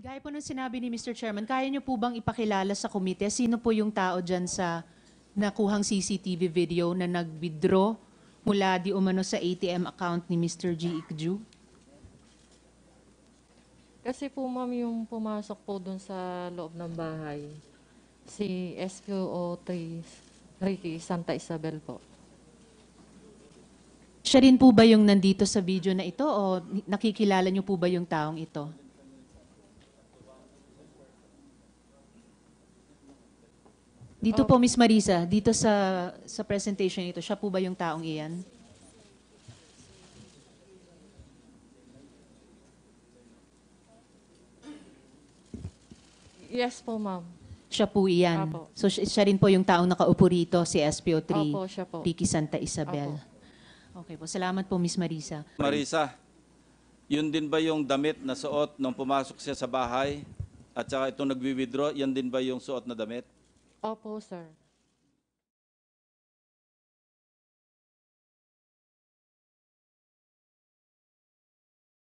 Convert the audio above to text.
Gaya po nung sinabi ni Mr. Chairman, kaya niyo po bang ipakilala sa komite sino po yung tao dyan sa nakuhang CCTV video na nag-withdraw mula di umano sa ATM account ni Mr. G. Ikju? Kasi po ma'am yung pumasok po dun sa loob ng bahay, si SQO3 Ricky Santa Isabel po. Siya rin po ba yung nandito sa video na ito o nakikilala niyo po ba yung taong ito? Dito po, Miss Marisa, dito sa presentation ito, siya po ba yung taong iyan? Yes po ma'am. Siya po iyan. Apo. So siya rin po yung taong nakaupo rito, si SPO3, Opo, siya po. Ricky Santa Isabel. Apo. Okay po, salamat po, Miss Marisa. Marisa, yun din ba yung damit na suot nung pumasok siya sa bahay at saka itong nagwi-withdraw, yan din ba yung suot na damit? Opo sir.